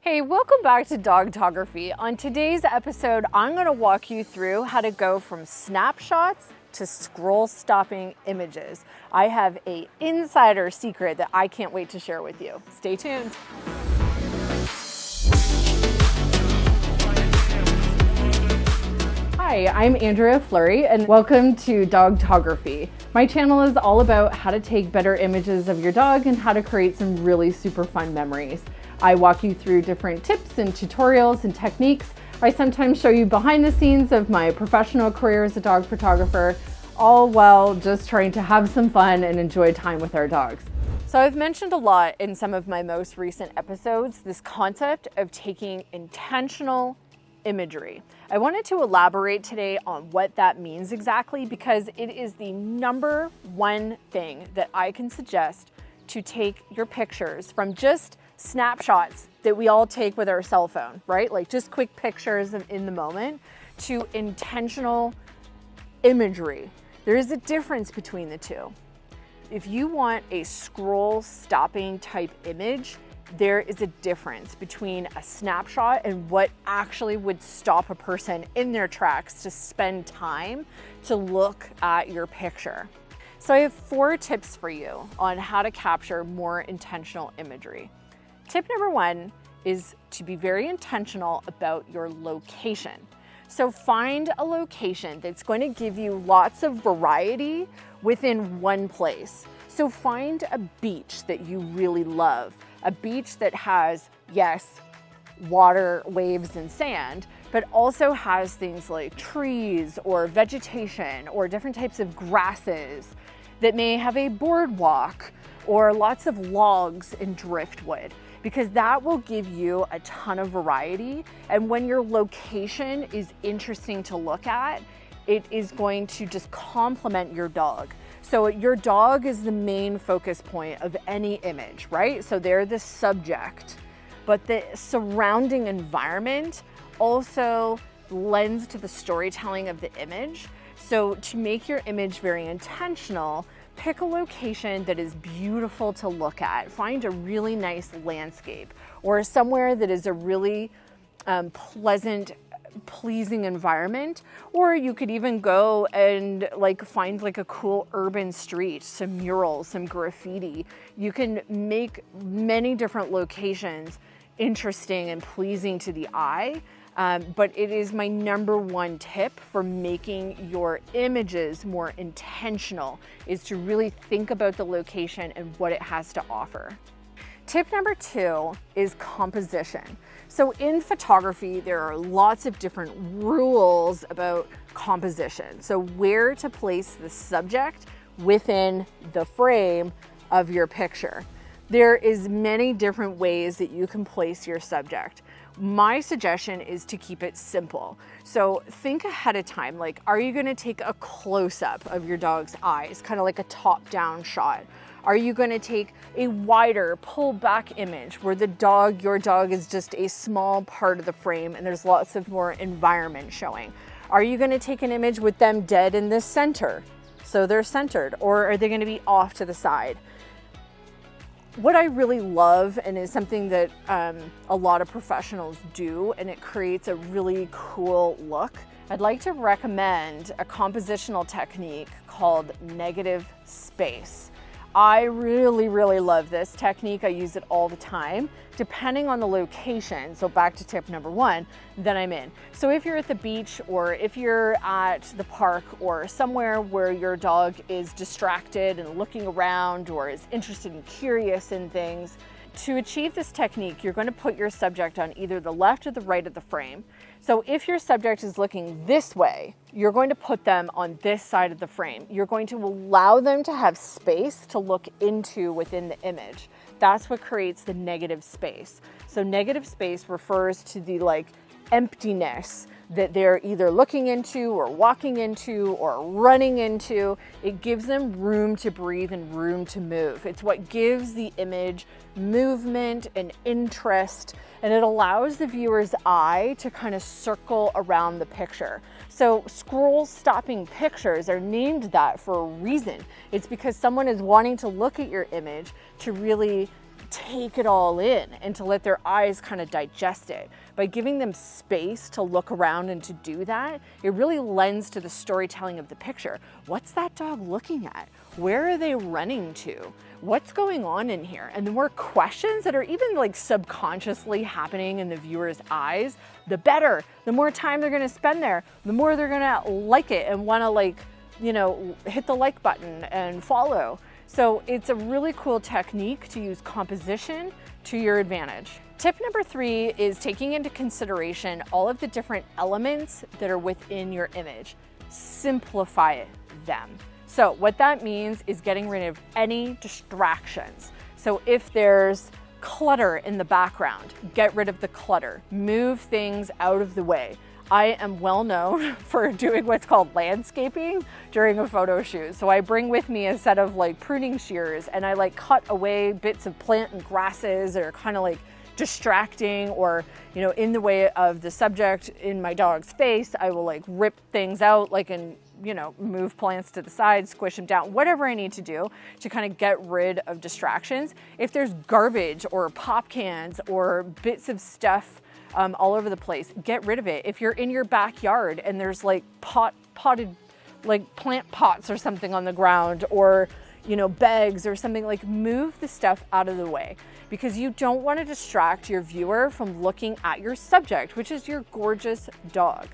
Hey, welcome back to Dogtography. On today's episode, I'm going to walk you through how to go from snapshots to scroll stopping images. I have an insider secret that I can't wait to share with you. Stay tuned. Hi, I'm Andrea Fleury and welcome to Dogtography. My channel is all about how to take better images of your dog and how to create some really super fun memories. I walk you through different tips and tutorials and techniques. I sometimes show you behind the scenes of my professional career as a dog photographer, all while just trying to have some fun and enjoy time with our dogs. So I've mentioned a lot in some of my most recent episodes, this concept of taking intentional imagery. I wanted to elaborate today on what that means exactly because it is the number one thing that I can suggest to take your pictures from just snapshots that we all take with our cell phone, right? Like just quick pictures in the moment to intentional imagery. There is a difference between the two. If you want a scroll stopping type image, there is a difference between a snapshot and what actually would stop a person in their tracks to spend time to look at your picture. So I have 4 tips for you on how to capture more intentional imagery. Tip number 1 is to be very intentional about your location. So find a location that's going to give you lots of variety within one place. So find a beach that you really love, a beach that has, yes, water, waves, and sand, but also has things like trees or vegetation or different types of grasses that may have a boardwalk or lots of logs and driftwood, because that will give you a ton of variety. And when your location is interesting to look at, it is going to just complement your dog. So your dog is the main focus point of any image, right? So they're the subject, but the surrounding environment also lends to the storytelling of the image. So to make your image very intentional, pick a location that is beautiful to look at. Find a really nice landscape or somewhere that is a really pleasant, pleasing environment. Or you could even go and find a cool urban street, some murals, some graffiti. You can make many different locations interesting and pleasing to the eye. But it is my number 1 tip for making your images more intentional, is to really think about the location and what it has to offer. Tip number 2 is composition. So in photography, there are lots of different rules about composition. So where to place the subject within the frame of your picture. There is many different ways that you can place your subject. My suggestion is to keep it simple. So think ahead of time, are you gonna take a close-up of your dog's eyes, kind of like a top-down shot? Are you gonna take a wider pull-back image where your dog is just a small part of the frame and there's lots of more environment showing? Are you gonna take an image with them dead in the center, so they're centered, or are they gonna be off to the side? What I really love, and is something that a lot of professionals do, and it creates a really cool look, I'd like to recommend a compositional technique called negative space. I really, really love this technique. I use it all the time, depending on the location. So back to tip number 1 that I'm in. So if you're at the beach, or if you're at the park, or somewhere where your dog is distracted and looking around, or is interested and curious in things, to achieve this technique, you're going to put your subject on either the left or the right of the frame. So if your subject is looking this way, you're going to put them on this side of the frame. You're going to allow them to have space to look into within the image. That's what creates the negative space. So negative space refers to the emptiness that they're either looking into or walking into or running into. It gives them room to breathe and room to move. It's what gives the image movement and interest, and it allows the viewer's eye to kind of circle around the picture. So scroll stopping pictures are named that for a reason. It's because someone is wanting to look at your image to really take it all in and to let their eyes kind of digest it. By giving them space to look around and to do that, it really lends to the storytelling of the picture. What's that dog looking at? Where are they running to? What's going on in here? And the more questions that are even like subconsciously happening in the viewer's eyes, the better. The more time they're gonna spend there, the more they're gonna like it and wanna hit the like button and follow. So it's a really cool technique to use composition to your advantage. Tip number 3 is taking into consideration all of the different elements that are within your image. Simplify them. So what that means is getting rid of any distractions. So if there's clutter in the background, get rid of the clutter. Move things out of the way. I am well known for doing what's called landscaping during a photo shoot. So I bring with me a set of like pruning shears and I like cut away bits of plant and grasses that are kind of like distracting or, in the way of the subject in my dog's face. I will like rip things out and move plants to the side, squish them down, whatever I need to do to kind of get rid of distractions. If there's garbage or pop cans or bits of stuff all over the place, get rid of it. If you're in your backyard and there's like potted like plant pots or something on the ground or bags or something, like move the stuff out of the way because you don't want to distract your viewer from looking at your subject, which is your gorgeous dog.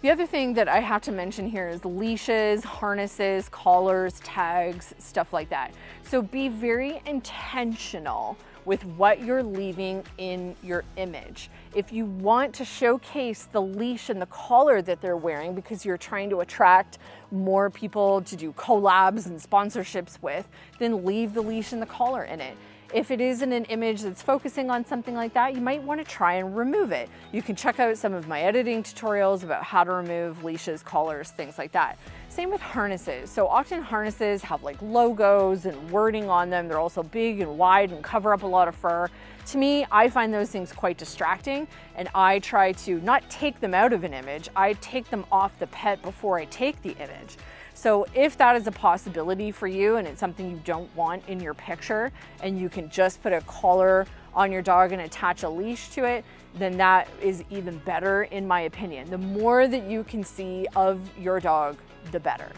The other thing that I have to mention here is leashes, harnesses, collars, tags, stuff like that. So be very intentional with what you're leaving in your image. If you want to showcase the leash and the collar that they're wearing because you're trying to attract more people to do collabs and sponsorships with, then leave the leash and the collar in it. If it isn't an image that's focusing on something like that, you might want to try and remove it. You can check out some of my editing tutorials about how to remove leashes, collars, things like that. Same with harnesses. So often harnesses have like logos and wording on them. They're also big and wide and cover up a lot of fur. To me, I find those things quite distracting and I try to not take them out of an image, I take them off the pet before I take the image. So if that is a possibility for you and it's something you don't want in your picture and you can just put a collar on your dog and attach a leash to it, then that is even better in my opinion. The more that you can see of your dog, the better.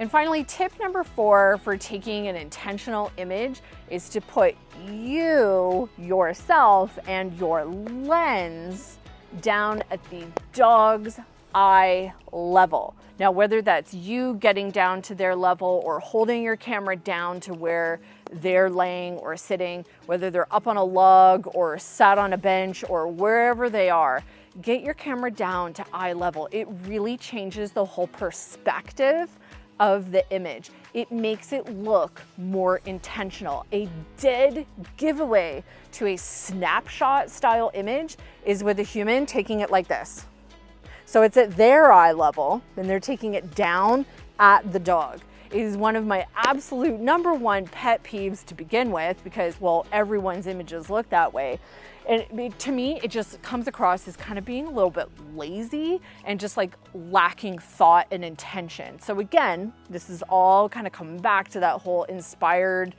And finally, tip number 4 for taking an intentional image is to put you, yourself, and your lens down at the dog's eye level. Now, whether that's you getting down to their level or holding your camera down to where they're laying or sitting, whether they're up on a log or sat on a bench or wherever they are, get your camera down to eye level. It really changes the whole perspective of the image. It makes it look more intentional. A dead giveaway to a snapshot style image is with a human taking it like this. So it's at their eye level and they're taking it down at the dog. It is one of my absolute #1 pet peeves to begin with because, well, everyone's images look that way. And to me, it just comes across as kind of being a little bit lazy and just like lacking thought and intention. So again, this is all kind of coming back to that whole inspired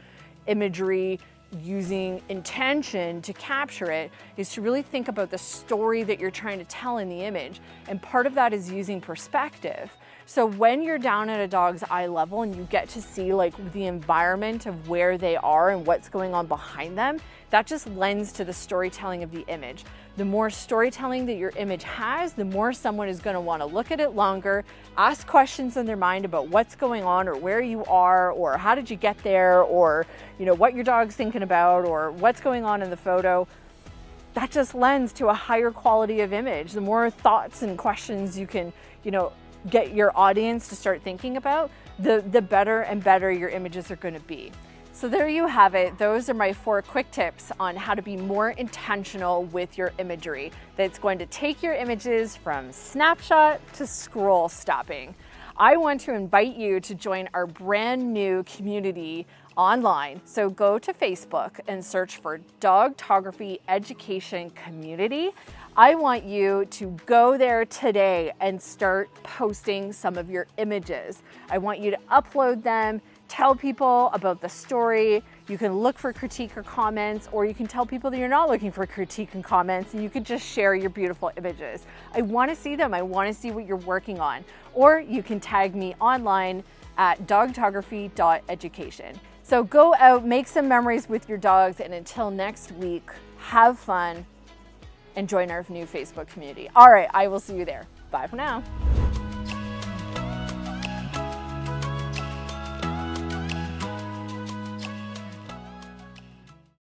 imagery, using intention to capture it, is to really think about the story that you're trying to tell in the image. And part of that is using perspective. So when you're down at a dog's eye level and you get to see like the environment of where they are and what's going on behind them, that just lends to the storytelling of the image. The more storytelling that your image has, the more someone is going to want to look at it longer, ask questions in their mind about what's going on or where you are or how did you get there or what your dog's thinking about or what's going on in the photo. That just lends to a higher quality of image. The more thoughts and questions you can, get your audience to start thinking about, the better and better your images are going to be. So there you have it. Those are my 4 quick tips on how to be more intentional with your imagery that's going to take your images from snapshot to scroll stopping. I want to invite you to join our brand new community online. So go to Facebook and search for Dogtography Education Community. I want you to go there today and start posting some of your images. I want you to upload them, tell people about the story, You can look for critique or comments, or you can tell people that you're not looking for critique and comments, and you can just share your beautiful images. I want to see them. I want to see what you're working on. Or you can tag me online at dogtography.education. So go out, make some memories with your dogs, and until next week, have fun and join our new Facebook community. All right, I will see you there. Bye for now.